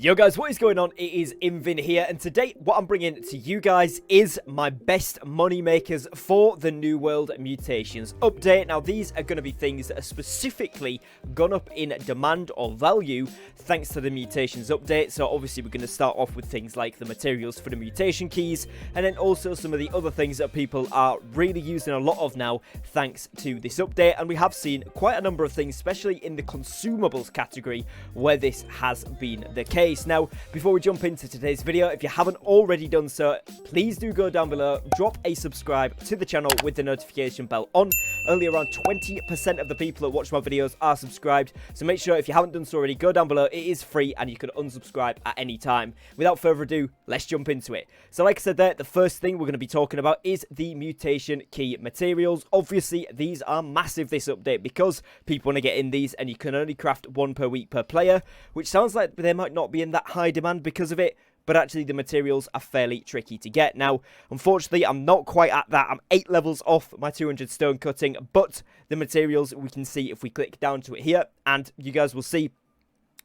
Yo guys, what is going on? It is Invin here, and today what I'm bringing to you guys is my best money makers for the New World Mutations update. Now these are going to be things that are specifically gone up in demand or value thanks to the Mutations update. So obviously we're going to start off with things like the materials for the mutation keys, and then also some of the other things that people are really using a lot of now thanks to this update. And we have seen quite a number of things, especially in the consumables category, where this has been the case. Now, before we jump into today's video, if you haven't already done so, please do go down below, drop a subscribe to the channel with the notification bell on. Only around 20% of the people that watch my videos are subscribed, so make sure if you haven't done so already, go down below. It is free and you can unsubscribe at any time. Without further ado, let's jump into it. So like I said there, the first thing we're going to be talking about is the mutation key materials. Obviously, these are massive this update because people want to get in these, and you can only craft one per week per player, which sounds like they might not be in that high demand because of it, but actually the materials are fairly tricky to get. Now, unfortunately, I'm not quite at that. I'm 8 levels off my 200 stone cutting, but the materials we can see if we click down to it here, and you guys will see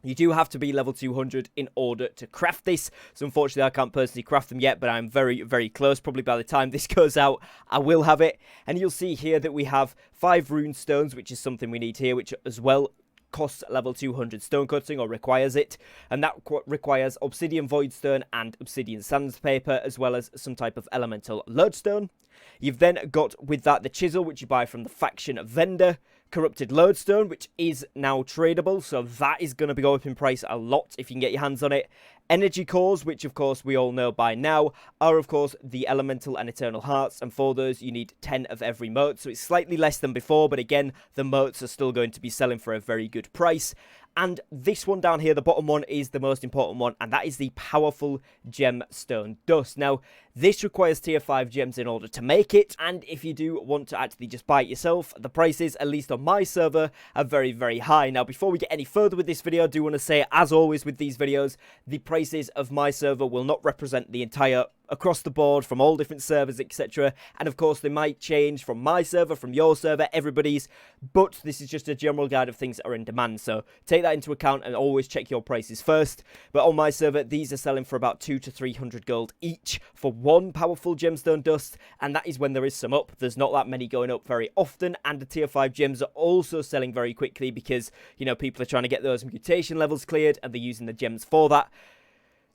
you do have to be level 200 in order to craft this. So unfortunately, I can't personally craft them yet, but I'm very, very close. Probably by the time this goes out, I will have it. And you'll see here that we have 5 rune stones, which is something we need here, which as well costs level 200 stone cutting, or requires it, and that requires obsidian voidstone and obsidian sandpaper, as well as some type of elemental lodestone. You've then got with that the chisel, which you buy from the faction vendor, corrupted lodestone, which is now tradable, so that is going to go up in price a lot if you can get your hands on it. Energy cores, which of course we all know by now, are of course the elemental and eternal hearts, and for those you need 10 of every mote, so it's slightly less than before, but again the motes are still going to be selling for a very good price. And this one down here, the bottom one, is the most important one, and that is the powerful gemstone dust. Now, this requires tier 5 gems in order to make it, and if you do want to actually just buy it yourself, the prices, at least on my server, are very, very high. Now, before we get any further with this video, I do want to say, as always with these videos, the prices of my server will not represent the entire across the board from all different servers, etc. And of course they might change from my server, from your server, everybody's, but this is just a general guide of things that are in demand, so take that into account and always check your prices first. But on my server, these are selling for about 200 to 300 gold each for one powerful gemstone dust, and that is when there is some up. There's not that many going up very often, and the tier 5 gems are also selling very quickly because, you know, people are trying to get those mutation levels cleared and they're using the gems for that.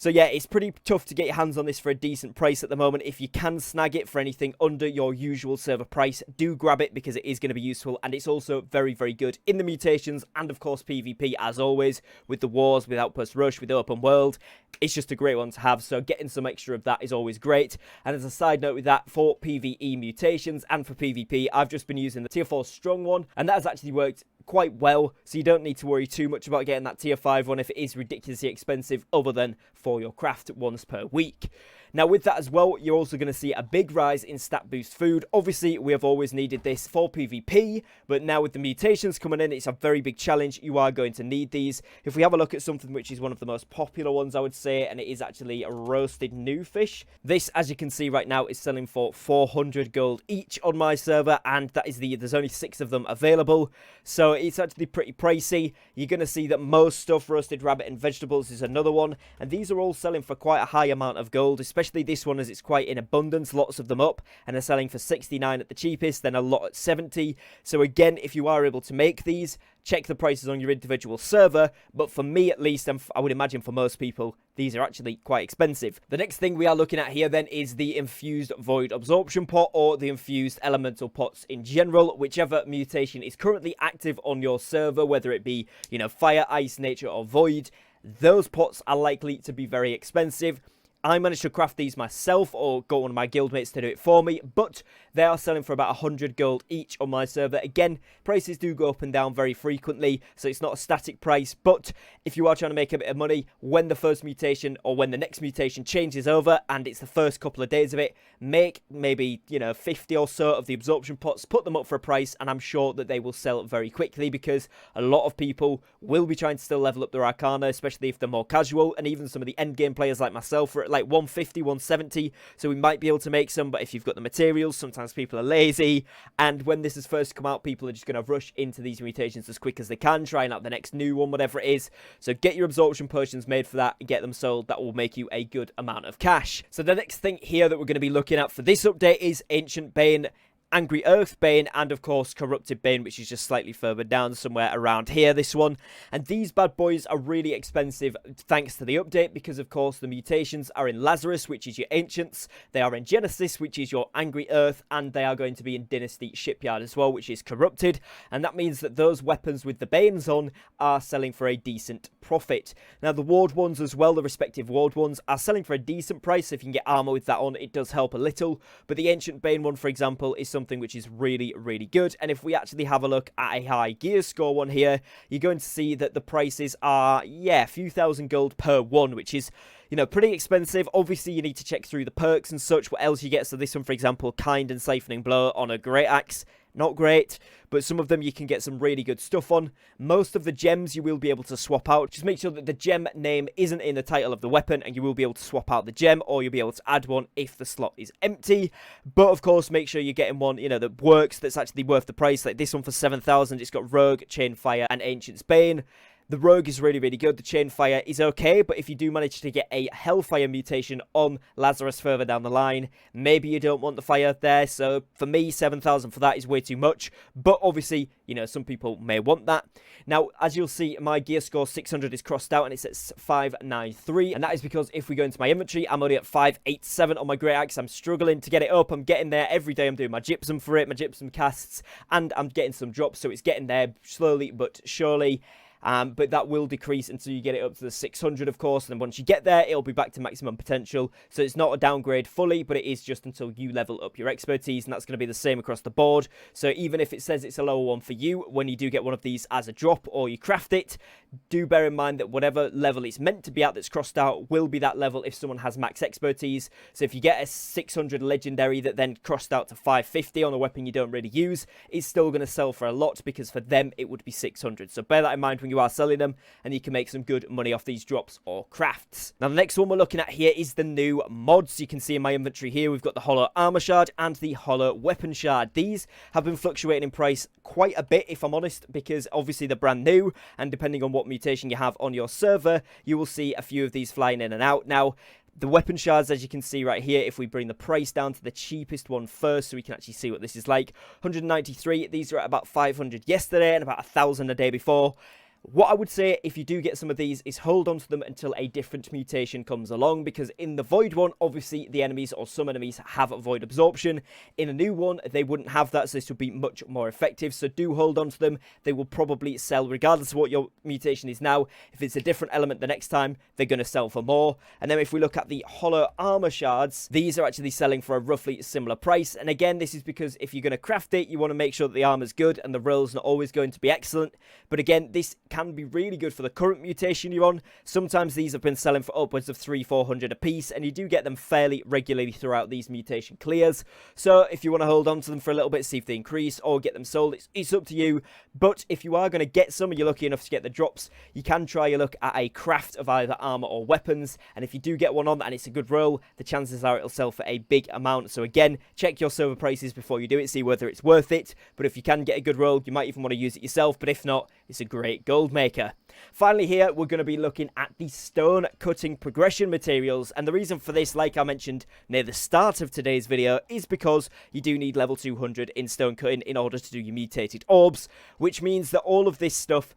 So yeah, it's pretty tough to get your hands on this for a decent price at the moment. If you can snag it for anything under your usual server price, do grab it because it is going to be useful, and it's also very, very good in the mutations and of course PvP as always, with the wars, with Outpost Rush, with open world. It's just a great one to have, so getting some extra of that is always great. And as a side note with that, for PvE mutations and for PvP, I've just been using the tier 4 strong one, and that has actually worked quite well, so you don't need to worry too much about getting that tier 5 one if it is ridiculously expensive, other than for your craft once per week. Now with that as well, you're also going to see a big rise in stat boost food. Obviously we have always needed this for PvP, but now with the mutations coming in, it's a very big challenge. You are going to need these. If we have a look at something which is one of the most popular ones, I would say, and it is actually a roasted new fish. This, as you can see right now, is selling for 400 gold each on my server, and that is there's only 6 of them available, so it's actually pretty pricey. You're going to see that most stuff, roasted rabbit and vegetables, is another one, and these are all selling for quite a high amount of gold, especially this one as it's quite in abundance, lots of them up, and they're selling for 69 at the cheapest, then a lot at 70. So again, if you are able to make these, check the prices on your individual server, but for me at least, and I would imagine for most people, these are actually quite expensive. The next thing we are looking at here then is the infused void absorption pot, or the infused elemental pots in general, whichever mutation is currently active on your server, whether it be, you know, fire, ice, nature, or void. Those pots are likely to be very expensive. I managed to craft these myself, or got one of my guildmates to do it for me, but they are selling for about 100 gold each on my server. Again, prices do go up and down very frequently, so it's not a static price, but if you are trying to make a bit of money, when the first mutation or when the next mutation changes over and it's the first couple of days of it, make maybe, you know, 50 or so of the absorption pots, put them up for a price, and I'm sure that they will sell very quickly because a lot of people will be trying to still level up their arcana, especially if they're more casual, and even some of the end game players like myself are at like 150, 170, so we might be able to make some, but if you've got the materials, sometimes people are lazy, and when this has first come out, people are just going to rush into these mutations as quick as they can, trying out the next new one, whatever it is. So get your absorption potions made for that, get them sold. That will make you a good amount of cash. So the next thing here that we're going to be looking at for this update is Ancient Bane, Angry Earth Bane, and of course Corrupted Bane, which is just slightly further down, somewhere around here, this one. And these bad boys are really expensive thanks to the update, because of course the mutations are in Lazarus, which is your Ancients, they are in Genesis, which is your Angry Earth, and they are going to be in Dynasty Shipyard as well, which is Corrupted. And that means that those weapons with the Banes on are selling for a decent profit. Now the Ward ones as well, the respective Ward ones, are selling for a decent price. If you can get armor with that on, it does help a little. But the Ancient Bane one, for example, is something which is really, really good. And if we actually have a look at a high gear score one here, you're going to see that the prices are, yeah, a few thousand gold per one, which is, you know, pretty expensive. Obviously, you need to check through the perks and such, what else you get. So this one, for example, Kind and Siphoning Blow on a Great Axe. Not great, but some of them you can get some really good stuff on. Most of the gems you will be able to swap out. Just make sure that the gem name isn't in the title of the weapon, and you will be able to swap out the gem, or you'll be able to add one if the slot is empty. But of course, make sure you're getting one, you know, that works, that's actually worth the price. Like this one for 7,000, it's got Rogue, Chainfire, and Ancient's Bane. The Rogue is really, really good. The Chainfire is okay, but if you do manage to get a Hellfire mutation on Lazarus further down the line, maybe you don't want the fire there. So for me, 7,000 for that is way too much. But obviously, you know, some people may want that. Now, as you'll see, my gear score 600 is crossed out and it's at 593. And that is because if we go into my inventory, I'm only at 587 on my Great Axe. I'm struggling to get it up. I'm getting there every day. I'm doing my gypsum for it, my gypsum casts, and I'm getting some drops. So it's getting there slowly but surely. But that will decrease until you get it up to the 600, of course, and then once you get there, it'll be back to maximum potential. So it's not a downgrade fully, but it is just until you level up your expertise, and that's going to be the same across the board. So even if it says it's a lower one for you, when you do get one of these as a drop or you craft it, do bear in mind that whatever level it's meant to be at that's crossed out will be that level if someone has max expertise. So if you get a 600 legendary that then crossed out to 550 on a weapon you don't really use, it's still going to sell for a lot, because for them it would be 600. So bear that in mind when you are selling them, and you can make some good money off these drops or crafts. Now the next one we're looking at here is the new mods. You can see in my inventory here we've got the Hollow Armor Shard and the Hollow Weapon Shard. These have been fluctuating in price quite a bit, if I'm honest, because obviously they're brand new, and depending on what mutation you have on your server, you will see a few of these flying in and out. Now the weapon shards, as you can see right here, if we bring the price down to the cheapest one first so we can actually see what this is like, 193, these are at about 500 yesterday and about 1,000 a day before. What I would say, if you do get some of these, is hold on to them until a different mutation comes along, because in the Void one, obviously the enemies, or some enemies, have Void Absorption. In a new one, they wouldn't have that, so this would be much more effective, so do hold on to them. They will probably sell regardless of what your mutation is now. If it's a different element the next time, they're going to sell for more. And then if we look at the Hollow Armor Shards, these are actually selling for a roughly similar price, and again, this is because if you're going to craft it, you want to make sure that the armor's good, and the roll's not always going to be excellent. But again, this can be really good for the current mutation you're on. Sometimes these have been selling for upwards of 300-400 a piece, and you do get them fairly regularly throughout these mutation clears. So if you want to hold on to them for a little bit, see if they increase or get them sold, it's up to you. But if you are going to get some and you're lucky enough to get the drops, you can try your luck at a craft of either armor or weapons, and if you do get one on and it's a good roll, the chances are it'll sell for a big amount. So again, check your server prices before you do it, see whether it's worth it. But if you can get a good roll, you might even want to use it yourself, but if not, it's a great gold maker. Finally here, we're going to be looking at the Stonecutting progression materials, and the reason for this, like I mentioned near the start of today's video, is because you do need level 200 in Stonecutting in order to do your mutated orbs, which means that all of this stuff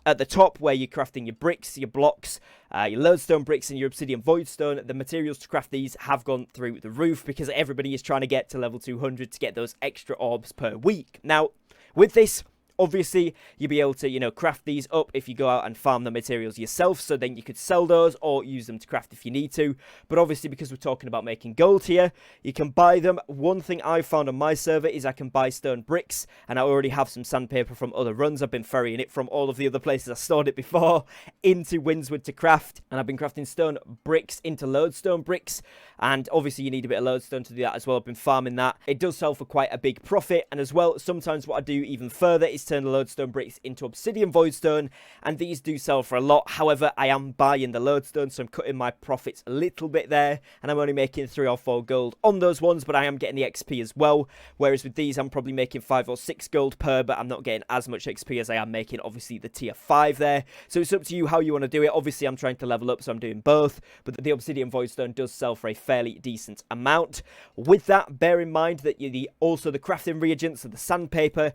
at the top, where you're crafting your bricks, your blocks, your lodestone bricks and your obsidian voidstone, the materials to craft these have gone through the roof, because everybody is trying to get to level 200 to get those extra orbs per week. Now, with this, obviously, you'll be able to, you know, craft these up if you go out and farm the materials yourself, so then you could sell those or use them to craft if you need to. But obviously, because we're talking about making gold here, you can buy them. One thing I've found on my server is I can buy stone bricks, and I already have some sandpaper from other runs. I've been ferrying it from all of the other places I stored it before into Windswood to craft, and I've been crafting stone bricks into lodestone bricks, and obviously you need a bit of lodestone to do that as well. I've been farming that. It does sell for quite a big profit, and as well, sometimes what I do even further is turn the lodestone bricks into obsidian voidstone, and these do sell for a lot. However, I am buying the lodestone, so I'm cutting my profits a little bit there, and I'm only making 3 or 4 gold on those ones, but I am getting the XP as well. Whereas with these, I'm probably making 5 or 6 gold per, but I'm not getting as much XP as I am making, obviously, the tier 5 there. So it's up to you how you want to do it. Obviously, I'm trying to level up, so I'm doing both, but the obsidian voidstone does sell for a fairly decent amount. With that, bear in mind that also the crafting reagents, so the sandpaper,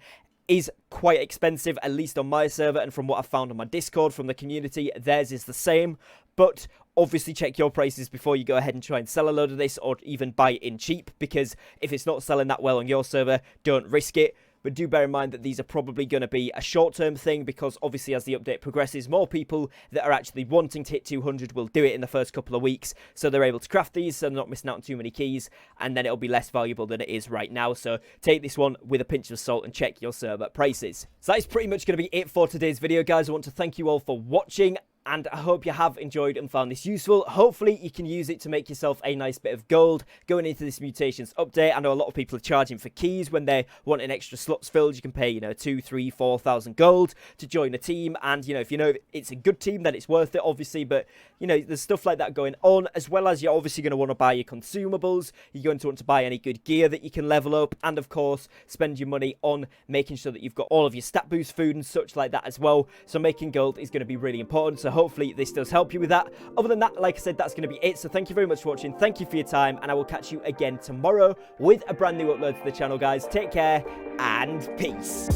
is quite expensive, at least on my server, and from what I've found on my Discord from the community, theirs is the same. But obviously check your prices before you go ahead and try and sell a load of this, or even buy it in cheap, because if it's not selling that well on your server, don't risk it. But do bear in mind that these are probably going to be a short-term thing, because obviously as the update progresses, more people that are actually wanting to hit 200 will do it in the first couple of weeks, so they're able to craft these, so they're not missing out on too many keys, and then it'll be less valuable than it is right now. So take this one with a pinch of salt and check your server prices. So that is pretty much going to be it for today's video, guys. I want to thank you all for watching, and I hope you have enjoyed and found this useful. Hopefully you can use it to make yourself a nice bit of gold going into this Mutations update. I know a lot of people are charging for keys when they want an extra slots filled. You can pay, 2, 3, 4,000 gold to join a team, and if you know it's a good team, then it's worth it, obviously. But there's stuff like that going on, as well as you're obviously going to want to buy your consumables. You're going to want to buy any good gear that you can level up, and of course spend your money on making sure that you've got all of your stat boost food and such like that as well. So making gold is going to be really important, so hopefully this does help you with that. Other than that, like I said, that's going to be it. So thank you very much for watching. Thank you for your time, and I will catch you again tomorrow with a brand new upload to the channel, guys. Take care and peace.